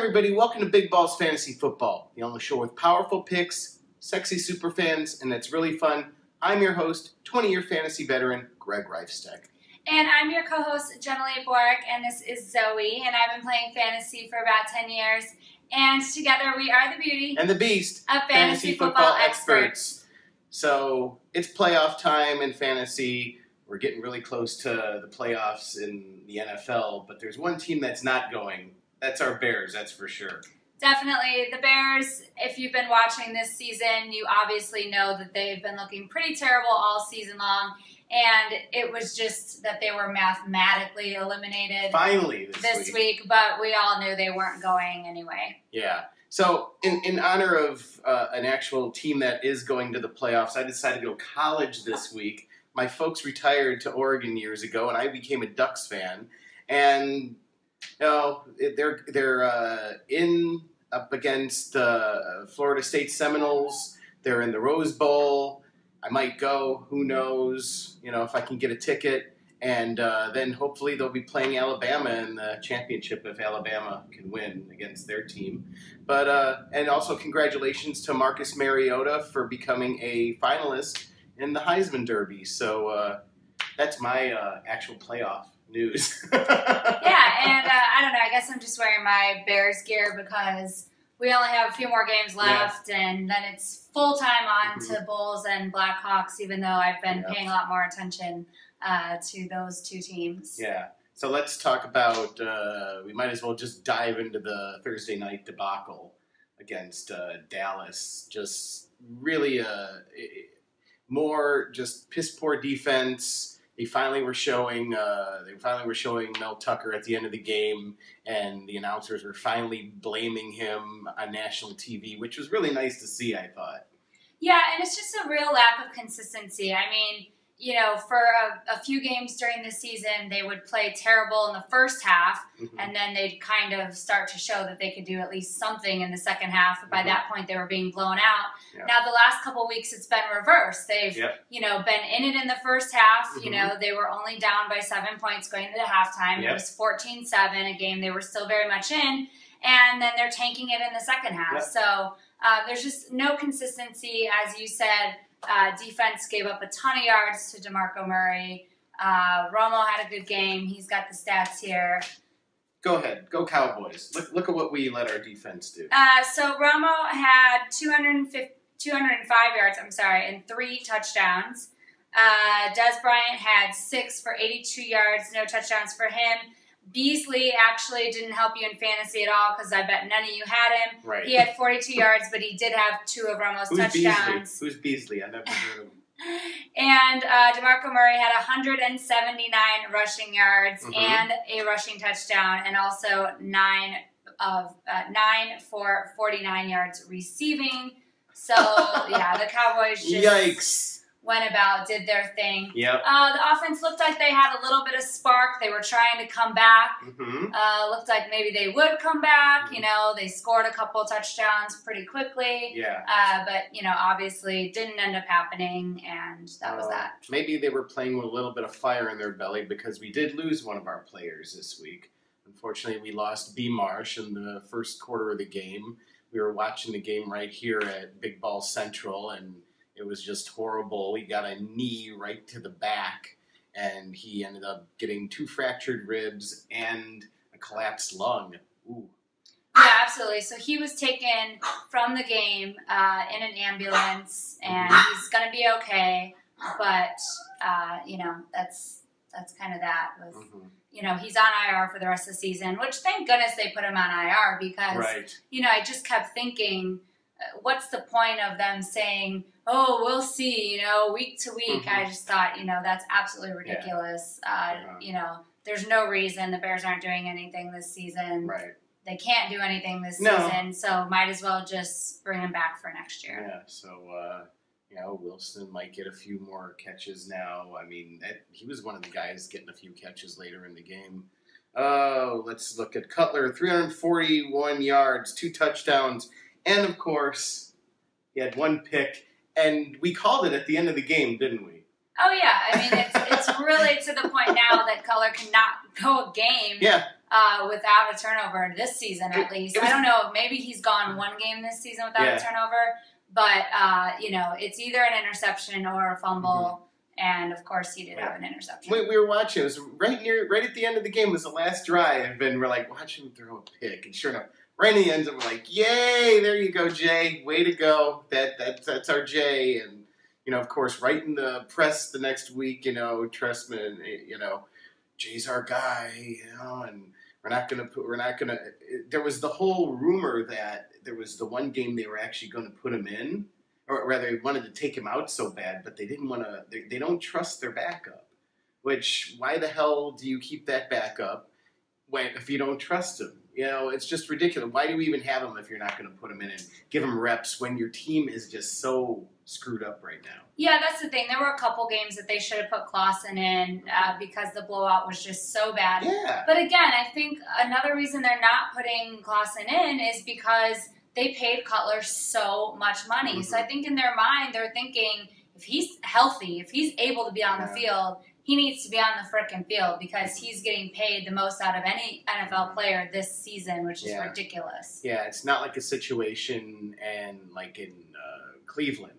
everybody, welcome to Big Balls Fantasy Football, the only show with powerful picks, sexy superfans, and it's really fun. I'm your host, 20-year fantasy veteran, Greg Reifsteck. And I'm your co-host, Jenilee, and this is Zoe, and I've been playing fantasy for about 10 years, and together we are the beauty and the beast of fantasy football experts. So, it's playoff time in fantasy. We're getting really close to the playoffs in the NFL, but there's one team that's not going. That's our Bears, that's for sure. Definitely. The Bears, if you've been watching this season, you obviously know that they've been looking pretty terrible all season long. And it was just that they were mathematically eliminated finally this week. But we all knew they weren't going anyway. Yeah. So in honor of an actual team that is going to the playoffs, I decided to go college this week. My folks retired to Oregon years ago, and I became a Ducks fan. And you know, they're in up against the Florida State Seminoles. They're in the Rose Bowl. I might go. Who knows? You know, if I can get a ticket. And then hopefully they'll be playing Alabama in the championship if Alabama can win against their team. But and also congratulations to Marcus Mariota for becoming a finalist in the Heisman Derby. So that's my actual playoff news. Yeah, and I don't know. I guess I'm just wearing my Bears gear because we only have a few more games left, and then it's full time on to Bulls and Blackhawks, even though I've been paying a lot more attention to those two teams. Yeah. So let's talk about, we might as well just dive into the Thursday night debacle against Dallas. Just really more just piss poor defense. They finally were showing Mel Tucker at the end of the game, and the announcers were finally blaming him on national TV, which was really nice to see, I thought. Yeah, and it's just a real lack of consistency. I mean, you know, for a few games during the season, they would play terrible in the first half, and then they'd kind of start to show that they could do at least something in the second half. But by that point, they were being blown out. Now, the last couple of weeks, it's been reversed. They've, you know, been in it in the first half. You know, they were only down by 7 points going into halftime. It was 14-7, a game they were still very much in. And then they're tanking it in the second half. So there's just no consistency, as you said. Defense gave up a ton of yards to DeMarco Murray. Romo had a good game. He's got the stats here. Go ahead. Go Cowboys. Look at what we let our defense do. So Romo had 205 yards, and 3 touchdowns. Des Bryant had 6 for 82 yards, no touchdowns for him. Beasley actually didn't help you in fantasy at all because I bet none of you had him. Right. He had 42 yards, but he did have 2 of Romo's touchdowns. Who's Beasley? I never heard of him. And DeMarco Murray had 179 rushing yards and a rushing touchdown, and also 9 for 49 yards receiving. So yeah, the Cowboys just went about, did their thing. Yep. The offense looked like they had a little bit of spark. They were trying to come back. Looked like maybe they would come back. You know, they scored a couple touchdowns pretty quickly. Yeah. But, you know, obviously didn't end up happening, and that was that. Maybe they were playing with a little bit of fire in their belly because we did lose one of our players this week. Unfortunately, we lost B. Marsh in the first quarter of the game. We were watching the game right here at Big Ball Central, and it was just horrible. He got a knee right to the back, and he ended up getting 2 fractured ribs and a collapsed lung. Ooh. Yeah, absolutely. So he was taken from the game in an ambulance, and he's going to be okay. But, you know, that's kind of that. With, you know, he's on IR for the rest of the season, which thank goodness they put him on IR because, you know, I just kept thinking, what's the point of them saying, oh, we'll see, you know, week to week. I just thought, you know, that's absolutely ridiculous. You know, there's no reason the Bears aren't doing anything this season. They can't do anything this season, so might as well just bring him back for next year. Yeah, so, you know, Wilson might get a few more catches now. I mean, he was one of the guys getting a few catches later in the game. Oh, let's look at Cutler, 341 yards, 2 touchdowns, and, of course, he had 1 pick. And we called it at the end of the game, didn't we? Oh, yeah. I mean, it's really to the point now that Cutler cannot go a game without a turnover this season, at least. I don't know. Maybe he's gone one game this season without a turnover. But, it's either an interception or a fumble. And, of course, he did have an interception. We were watching. It was right at the end of the game was the last drive. And we're like, watch him throw a pick. And sure enough, right in the end, we're like, yay, there you go, Jay. Way to go. That's our Jay. And, of course, right in the press the next week, Trustman, Jay's our guy, and we're not going to, there was the whole rumor that there was the one game they were actually going to put him in. Or rather, they wanted to take him out so bad, but they didn't want to. They don't trust their backup. Which, why the hell do you keep that backup if you don't trust him? It's just ridiculous. Why do we even have him if you're not going to put him in and give him reps when your team is just so screwed up right now? Yeah, that's the thing. There were a couple games that they should have put Clausen in because the blowout was just so bad. Yeah. But again, I think another reason they're not putting Clausen in is because they paid Cutler so much money. So I think in their mind, they're thinking, if he's healthy, if he's able to be on the field, he needs to be on the frickin' field because he's getting paid the most out of any NFL player this season, which is ridiculous. Yeah, it's not like a situation like in Cleveland,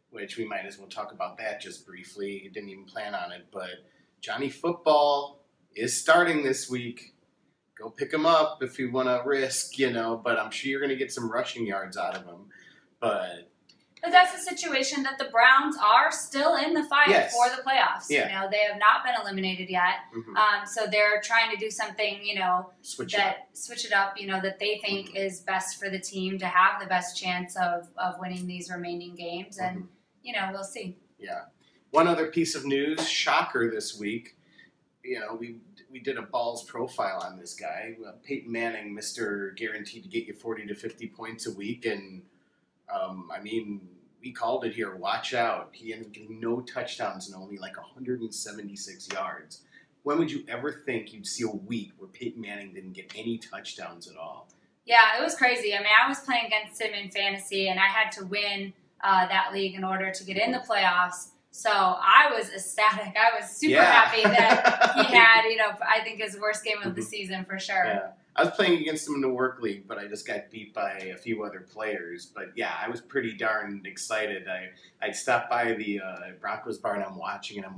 which we might as well talk about that just briefly. Didn't even plan on it, but Johnny Football is starting this week. Go pick him up if you want to risk, but I'm sure you're going to get some rushing yards out of him. But that's a situation that the Browns are still in the fight for the playoffs. Yeah. They have not been eliminated yet. So they're trying to do something, switch it up, that they think is best for the team to have the best chance of winning these remaining games. And, we'll see. Yeah. One other piece of news, shocker this week. We did a balls profile on this guy, Peyton Manning, Mr. Guaranteed to get you 40 to 50 points a week. And, we called it here, watch out. He ended up getting no touchdowns and only like 176 yards. When would you ever think you'd see a week where Peyton Manning didn't get any touchdowns at all? Yeah, it was crazy. I was playing against him in fantasy, and I had to win that league in order to get in the playoffs. So I was ecstatic. I was super happy that he had, I think his worst game of the season for sure. Yeah. I was playing against him in the work league, but I just got beat by a few other players. But yeah, I was pretty darn excited. I'd stopped by the Broncos bar and I'm watching, and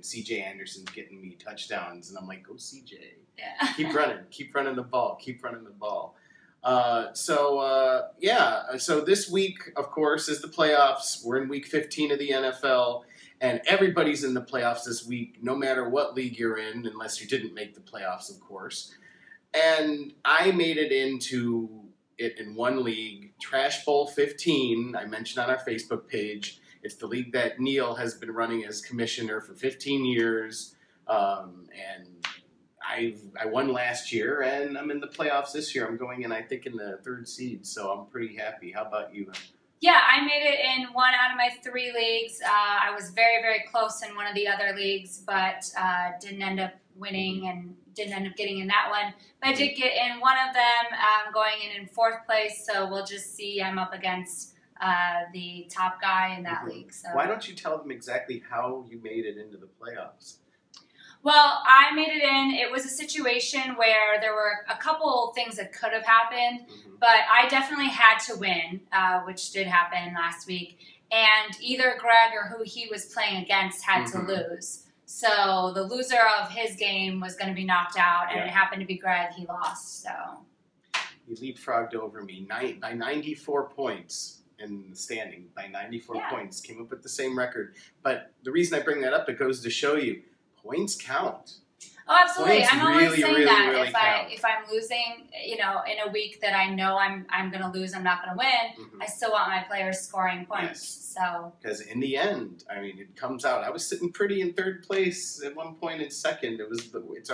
CJ Anderson's getting me touchdowns, and I'm like, go CJ. Yeah. Keep running the ball. So this week, of course, is the playoffs. We're in week 15 of the NFL, and everybody's in the playoffs this week, no matter what league you're in, unless you didn't make the playoffs, of course. And I made it into it in one league, Trash Bowl 15, I mentioned on our Facebook page. It's the league that Neil has been running as commissioner for 15 years, and I won last year, and I'm in the playoffs this year. I'm going in, I think, in the third seed, so I'm pretty happy. How about you? Yeah, I made it in one out of my 3 leagues. I was very, very close in one of the other leagues, but didn't end up winning and didn't end up getting in that one. But I did get in one of them, going in 4th place, so we'll just see. I'm up against the top guy in that league. So why don't you tell them exactly how you made it into the playoffs? Well, I made it in. It was a situation where there were a couple things that could have happened, but I definitely had to win, which did happen last week. And either Greg or who he was playing against had to lose. So the loser of his game was going to be knocked out, and it happened to be Greg. He lost. So you leapfrogged over me by 94 points in the standing. By 94 points, came up with the same record. But the reason I bring that up, it goes to show you points count. Oh, absolutely. Points I'm always saying really, that really if I'm losing, in a week that I know I'm going to lose, I'm not going to win, I still want my players scoring points. So because in the end, it comes out. I was sitting pretty in 3rd place at one point in 2nd. It's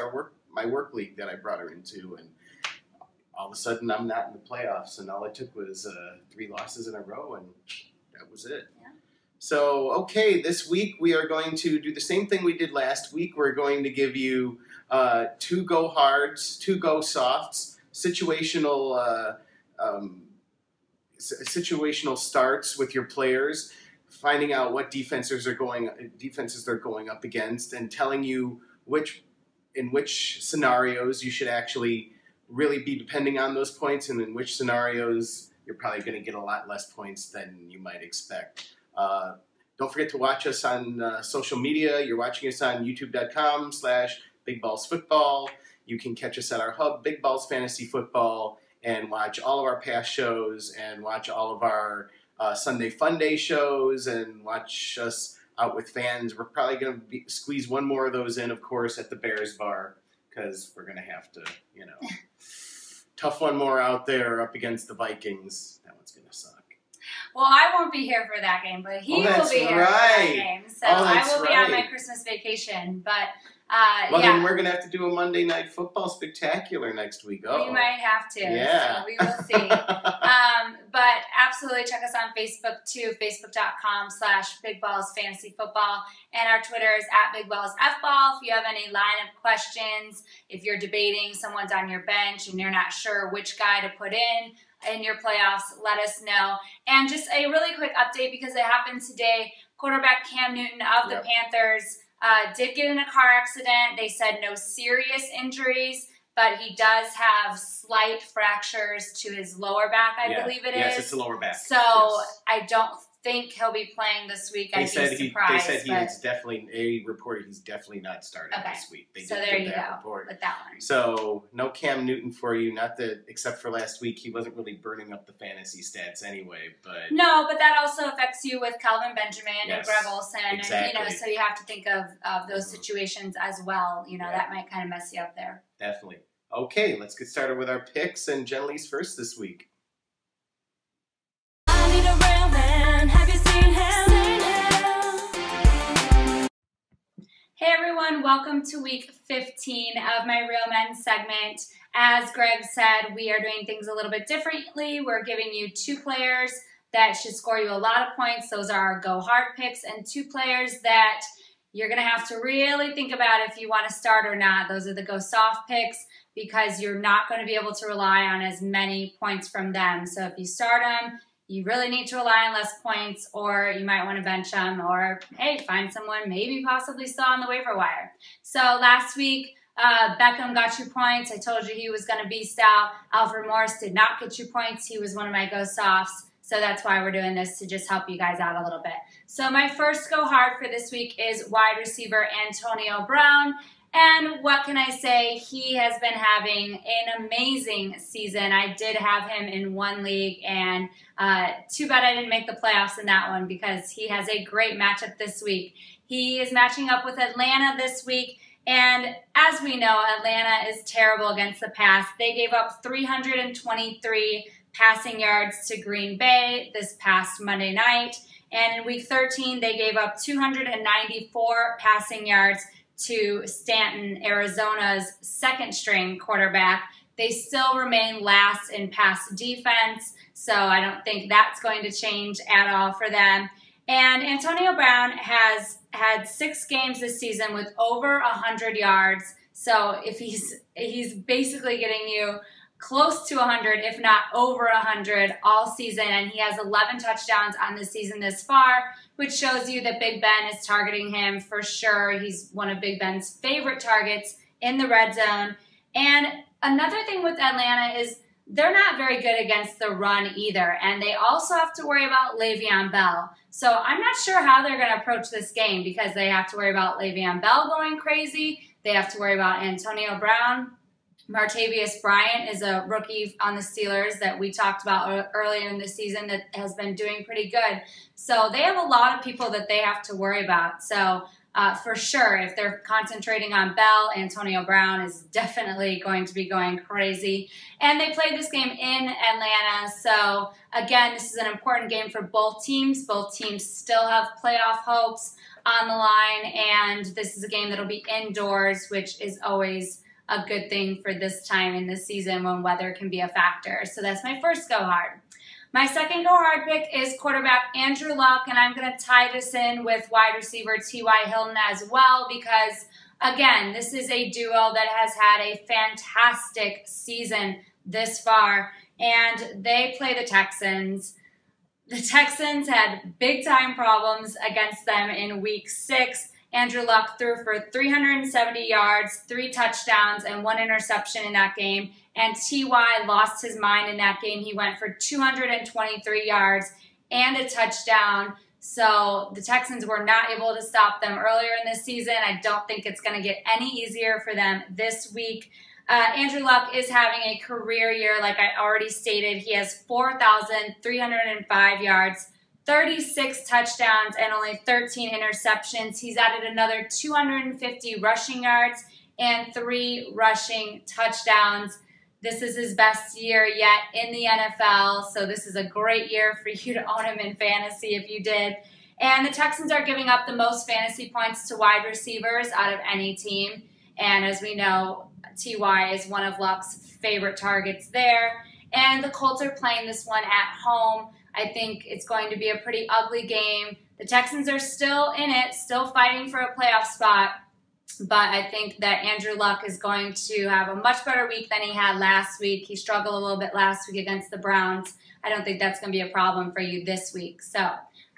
my work league that I brought her into, and all of a sudden I'm not in the playoffs, and all it took was 3 losses in a row, and that was it. Yeah. So, okay, this week we are going to do the same thing we did last week. We're going to give you 2 go hards, 2 go softs, situational starts with your players, finding out what defenses they're going up against, and telling you which in which scenarios you should actually really be depending on those points, and in which scenarios you're probably going to get a lot less points than you might expect. Don't forget to watch us on social media. You're watching us on youtube.com/BigBallsFootball. You can catch us at our hub, Big Balls Fantasy Football, and watch all of our past shows and watch all of our Sunday Fun Day shows and watch us out with fans. We're probably going to squeeze one more of those in, of course, at the Bears Bar, because we're going to have to, tough one more out there up against the Vikings. That one's going to suck. Well, I won't be here for that game, but he will be here for that game. So I will be on my Christmas vacation. But then we're going to have to do a Monday Night Football spectacular next week. We might have to. Yeah. So we will see. But absolutely check us on Facebook too, facebook.com/BigBallsFantasyFootball. And our Twitter is @BigBallsFball. If you have any lineup questions, if you're debating someone's on your bench and you're not sure which guy to put in your playoffs, let us know. And just a really quick update, because it happened today. Quarterback Cam Newton of the Panthers did get in a car accident. They said no serious injuries, but he does have slight fractures to his lower back, I believe it is. Yes, it's the lower back. So I don't think he'll be playing this week. I'd be surprised. They said they reported he's definitely not starting this week. So there you go with that one. So no Cam Newton for you. Not that, except for last week, he wasn't really burning up the fantasy stats anyway. But no, but that also affects you with Calvin Benjamin and Greg Olsen. Exactly. And, so you have to think of those situations as well. That might kind of mess you up there. Definitely. Okay, let's get started with our picks, and Jenilee's first this week. I need a real man. Have you seen him? Hey everyone, welcome to week 15 of my Real Men segment. As Greg said, we are doing things a little bit differently. We're giving you 2 players that should score you a lot of points. Those are our go hard picks, and 2 players that you're going to have to really think about if you want to start or not. Those are the go soft picks, because you're not going to be able to rely on as many points from them. So if you start them, you really need to rely on less points, or you might want to bench them, or, hey, find someone maybe possibly still on the waiver wire. So last week, Beckham got you points. I told you he was going to beast out. Alfred Morris did not get you points. He was one of my go softs. So that's why we're doing this, to just help you guys out a little bit. So my first go hard for this week is wide receiver Antonio Brown. And what can I say? He has been having an amazing season. I did have him in one league, and too bad I didn't make the playoffs in that one, because he has a great matchup this week. He is matching up with Atlanta this week, and as we know, Atlanta is terrible against the pass. They gave up 323 passing yards to Green Bay this past Monday night, and in week 13, they gave up 294 passing yards to Stanton, Arizona's second-string quarterback. They still remain last in pass defense, so I don't think that's going to change at all for them. And Antonio Brown has had 6 games this season with over 100 yards, so if he's basically getting you close to 100, if not over 100 all season, and he has 11 touchdowns on the season this far, which shows you that Big Ben is targeting him for sure. He's one of Big Ben's favorite targets in the red zone. And another thing with Atlanta is they're not very good against the run either, and they also have to worry about Le'Veon Bell. So I'm not sure how they're going to approach this game, because they have to worry about Le'Veon Bell going crazy. They have to worry about Antonio Brown. Martavius Bryant is a rookie on the Steelers that we talked about earlier in the season that has been doing pretty good. So they have a lot of people that they have to worry about. So for sure, if they're concentrating on Bell, Antonio Brown is definitely going to be going crazy. And they played this game in Atlanta. So again, this is an important game for both teams. Both teams still have playoff hopes on the line. And this is a game that'll be indoors, which is always a good thing for this time in the season when weather can be a factor. So that's my first go hard. My second go hard pick is quarterback Andrew Luck, and I'm going to tie this in with wide receiver T.Y. Hilton as well, because again, this is a duo that has had a fantastic season this far, and they play the Texans. The Texans had big time problems against them in week 6. Andrew Luck threw for 370 yards, 3 touchdowns, and 1 interception in that game. And T.Y. lost his mind in that game. He went for 223 yards and a touchdown. So the Texans were not able to stop them earlier in this season. I don't think it's going to get any easier for them this week. Andrew Luck is having a career year, like I already stated. He has 4,305 yards, 36 touchdowns, and only 13 interceptions. He's added another 250 rushing yards and 3 rushing touchdowns. This is his best year yet in the NFL, so this is a great year for you to own him in fantasy if you did. And the Texans are giving up the most fantasy points to wide receivers out of any team. And as we know, T.Y. is one of Luck's favorite targets there. And the Colts are playing this one at home. I think it's going to be a pretty ugly game. The Texans are still in it, still fighting for a playoff spot. But I think that Andrew Luck is going to have a much better week than he had last week. He struggled a little bit last week against the Browns. I don't think that's going to be a problem for you this week. So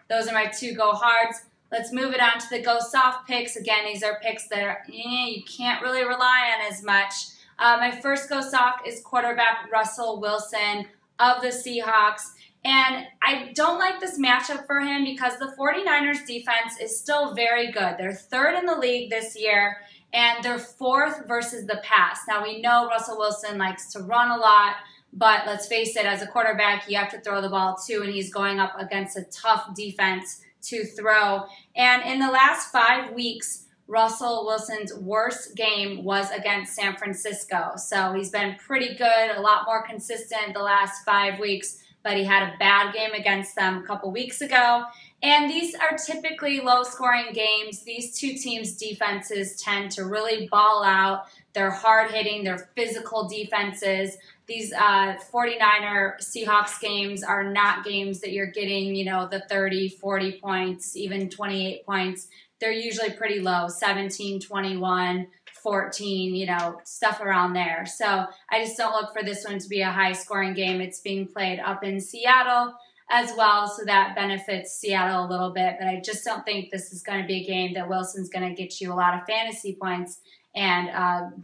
those are my 2 go hards. Let's move it on to the go soft picks. Again, these are picks that are, you can't really rely on as much. My first go soft is quarterback Russell Wilson of the Seahawks. And I don't like this matchup for him because the 49ers defense is still very good. They're 3rd in the league this year, and they're 4th versus the pass. Now, we know Russell Wilson likes to run a lot, but let's face it, as a quarterback, you have to throw the ball too, and he's going up against a tough defense to throw. And in the last 5 weeks, Russell Wilson's worst game was against San Francisco. So he's been pretty good, a lot more consistent the last 5 weeks, but he had a bad game against them a couple weeks ago. And these are typically low-scoring games. These 2 teams' defenses tend to really ball out. They're hard-hitting, they're physical defenses. These 49er Seahawks games are not games that you're getting, the 30, 40 points, even 28 points. They're usually pretty low, 17, 21, 14, stuff around there. So I just don't look for this one to be a high-scoring game. It's being played up in Seattle as well, so that benefits Seattle a little bit. But I just don't think this is going to be a game that Wilson's going to get you a lot of fantasy points and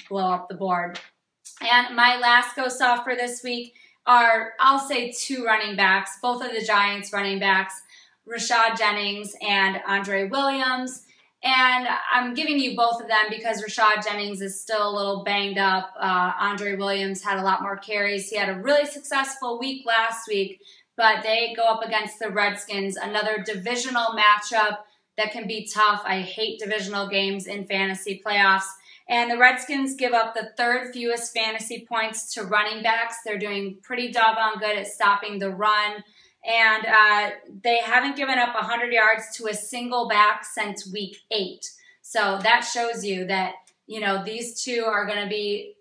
blow up the board. And my last go soft for this week are, I'll say, 2 running backs, both of the Giants running backs, Rashad Jennings and Andre Williams. And I'm giving you both of them because Rashad Jennings is still a little banged up. Andre Williams had a lot more carries. He had a really successful week last week, but they go up against the Redskins, another divisional matchup that can be tough. I hate divisional games in fantasy playoffs. And the Redskins give up the 3rd fewest fantasy points to running backs. They're doing pretty doggone good at stopping the run. And they haven't given up 100 yards to a single back since week 8. So that shows you that, these 2 are going to be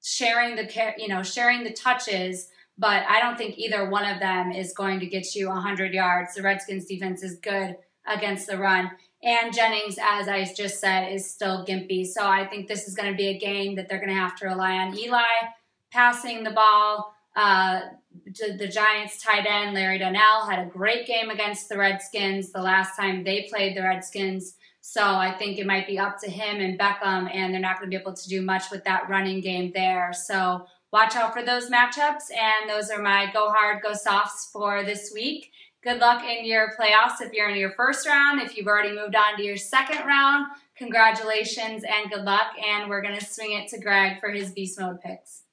sharing the touches, but I don't think either one of them is going to get you 100 yards. The Redskins defense is good against the run. And Jennings, as I just said, is still gimpy. So I think this is going to be a game that they're going to have to rely on Eli passing the ball. The Giants tight end, Larry Donnell, had a great game against the Redskins the last time they played the Redskins. So I think it might be up to him and Beckham, and they're not going to be able to do much with that running game there. So watch out for those matchups, and those are my go hard, go softs for this week. Good luck in your playoffs if you're in your first round. If you've already moved on to your second round, congratulations and good luck. And we're going to swing it to Greg for his Beast Mode picks.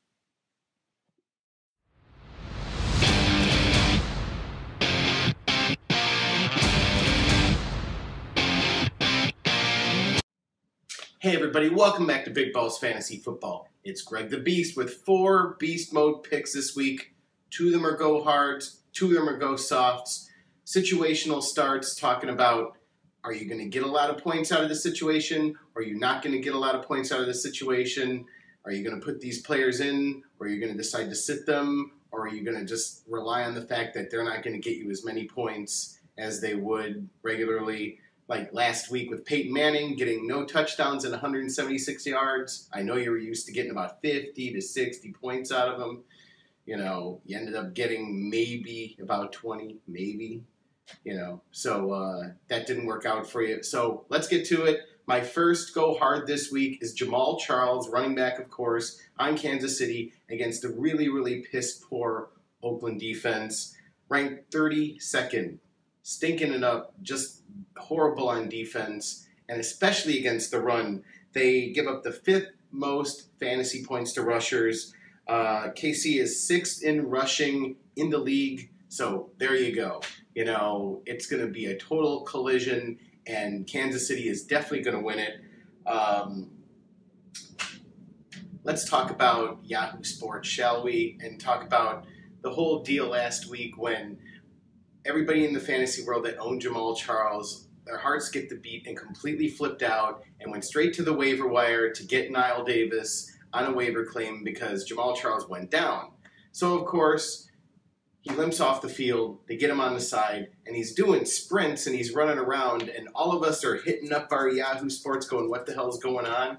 Hey everybody, welcome back to Big Balls Fantasy Football. It's Greg the Beast with 4 Beast Mode picks this week. 2 of them are go hards, 2 of them are go softs. Situational starts, talking about, are you going to get a lot of points out of the situation? Or are you not going to get a lot of points out of the situation? Are you going to put these players in? Or are you going to decide to sit them? Or are you going to just rely on the fact that they're not going to get you as many points as they would regularly? Like last week with Peyton Manning getting no touchdowns and 176 yards. I know you were used to getting about 50 to 60 points out of him. You ended up getting maybe about 20, maybe. So that didn't work out for you. So let's get to it. My first go hard this week is Jamaal Charles, running back, of course, on Kansas City against a really, really piss-poor Oakland defense, ranked 32nd, stinking it up, just horrible on defense, and especially against the run. They give up the 5th most fantasy points to rushers. KC is 6th in rushing in the league, so there you go. It's going to be a total collision, and Kansas City is definitely going to win it. Let's talk about Yahoo Sports, shall we? And talk about the whole deal last week when everybody in the fantasy world that owned Jamaal Charles, their hearts skipped the beat and completely flipped out and went straight to the waiver wire to get Niall Davis on a waiver claim because Jamaal Charles went down. So, of course, he limps off the field, they get him on the side, and he's doing sprints and he's running around, and all of us are hitting up our Yahoo Sports going, what the hell's going on?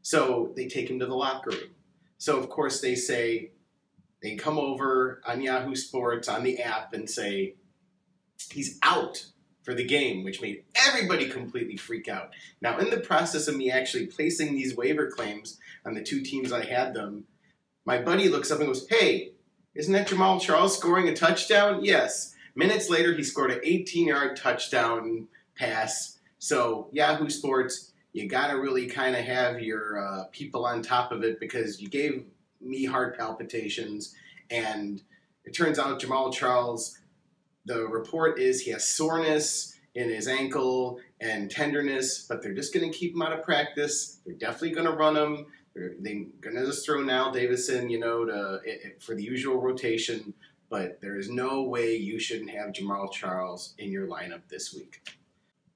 So they take him to the locker room. So, of course, they come over on Yahoo Sports, on the app, and say, he's out for the game, which made everybody completely freak out. Now, in the process of me actually placing these waiver claims on the 2 teams I had them, my buddy looks up and goes, hey, isn't that Jamaal Charles scoring a touchdown? Yes. Minutes later, he scored an 18-yard touchdown pass. So, Yahoo Sports, you got to really kind of have your people on top of it because you gave me heart palpitations. And it turns out Jamaal Charles, the report is he has soreness in his ankle and tenderness, but they're just going to keep him out of practice. They're definitely going to run him. They're going to just throw Niall Davis in, for the usual rotation. But there is no way you shouldn't have Jamaal Charles in your lineup this week.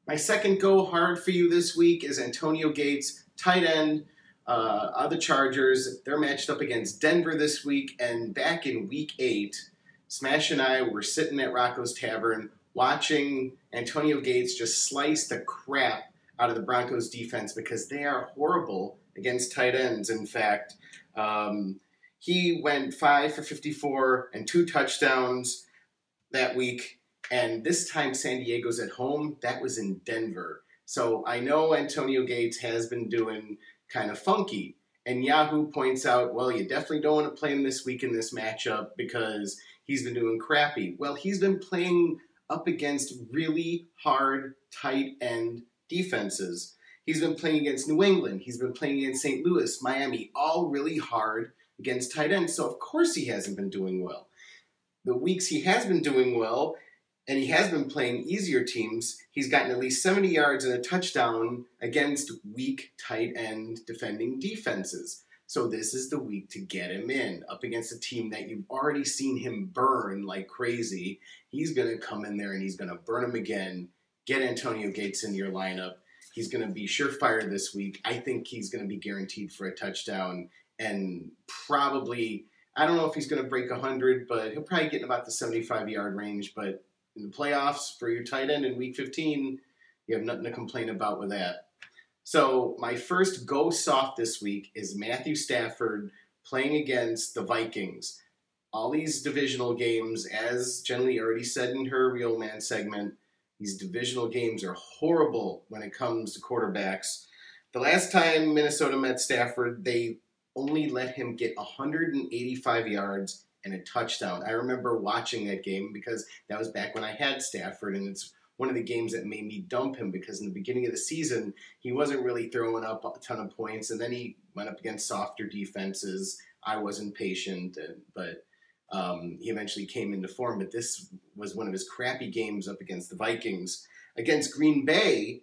My second go hard for you this week is Antonio Gates, tight end of the Chargers. They're matched up against Denver this week. And back in week 8, Smash and I were sitting at Rocco's Tavern watching Antonio Gates just slice the crap out of the Broncos defense because they are horrible against tight ends. In fact, he went 5 for 54 and 2 touchdowns that week. And this time San Diego's at home. That was in Denver. So I know Antonio Gates has been doing kind of funky. And Yahoo points out, well, you definitely don't want to play him this week in this matchup because he's been doing crappy. Well, he's been playing up against really hard tight end defenses. He's been playing against New England. He's been playing against St. Louis, Miami, all really hard against tight ends. So, of course, he hasn't been doing well. The weeks he has been doing well, and he has been playing easier teams, he's gotten at least 70 yards and a touchdown against weak tight end defending defenses. So this is the week to get him in up against a team that you've already seen him burn like crazy. He's going to come in there and he's going to burn him again. Get Antonio Gates in your lineup. He's going to be surefire this week. I think he's going to be guaranteed for a touchdown and probably, I don't know if he's going to break 100, but he'll probably get in about the 75-yard range. But in the playoffs for your tight end in week 15, you have nothing to complain about with that. So my first go soft this week is Matthew Stafford playing against the Vikings. All these divisional games, as Jenilee already said in her Real Man segment, these divisional games are horrible when it comes to quarterbacks. The last time Minnesota met Stafford, they only let him get 185 yards and a touchdown. I remember watching that game because that was back when I had Stafford, and it's one of the games that made me dump him because in the beginning of the season, he wasn't really throwing up a ton of points, and then he went up against softer defenses. I wasn't patient, but he eventually came into form. But this was one of his crappy games up against the Vikings. Against Green Bay,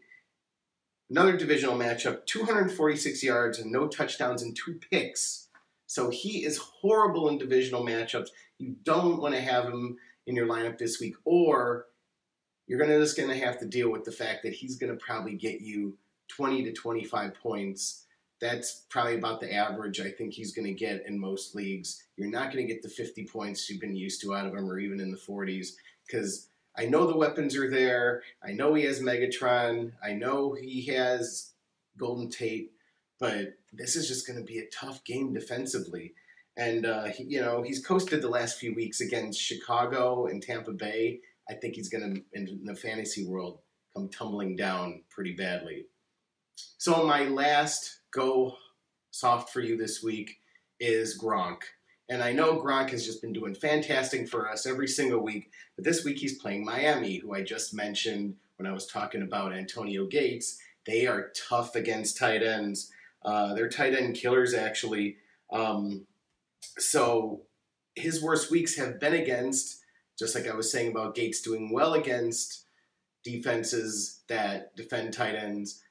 another divisional matchup, 246 yards and no touchdowns and 2 picks. So he is horrible in divisional matchups. You don't want to have him in your lineup this week, or you're just going to have to deal with the fact that he's going to probably get you 20 to 25 points. That's probably about the average I think he's going to get in most leagues. You're not going to get the 50 points you've been used to out of him, or even in the 40s, because I know the weapons are there. I know he has Megatron. I know he has Golden Tate, but this is just going to be a tough game defensively. And, he's coasted the last few weeks against Chicago and Tampa Bay. I think he's going to, in the fantasy world, come tumbling down pretty badly. So my last go soft for you this week is Gronk. And I know Gronk has just been doing fantastic for us every single week, but this week he's playing Miami, who I just mentioned when I was talking about Antonio Gates. They are tough against tight ends. They're tight end killers, actually. So his worst weeks have been against, just like I was saying about Gates doing well against defenses that defend tight ends.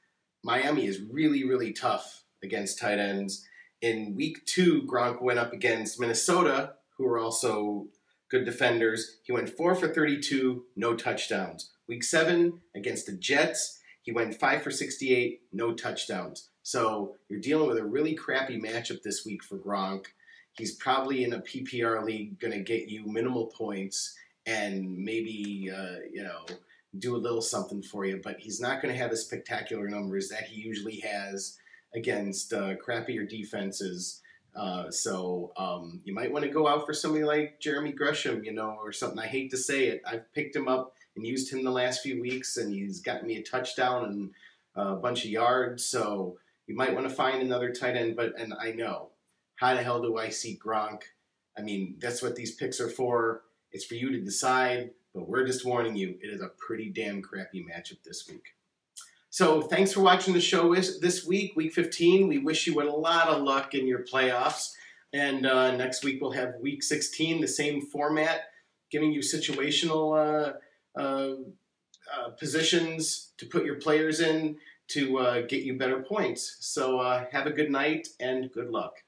Miami is really, really tough against tight ends. In week 2, Gronk went up against Minnesota, who are also good defenders. He went 4 for 32, no touchdowns. Week 7, against the Jets, he went 5 for 68, no touchdowns. So you're dealing with a really crappy matchup this week for Gronk. He's probably in a PPR league going to get you minimal points and maybe, do a little something for you. But he's not going to have the spectacular numbers that he usually has against crappier defenses. So you might want to go out for somebody like Jeremy Gresham, or something. I hate to say it. I've picked him up and used him the last few weeks, and he's gotten me a touchdown and a bunch of yards. So you might want to find another tight end. And I know, how the hell do I see Gronk? I mean, that's what these picks are for. It's for you to decide, but we're just warning you, it is a pretty damn crappy matchup this week. So thanks for watching the show this week, Week 15. We wish you a lot of luck in your playoffs. And next week we'll have Week 16, the same format, giving you situational positions to put your players in to get you better points. So have a good night and good luck.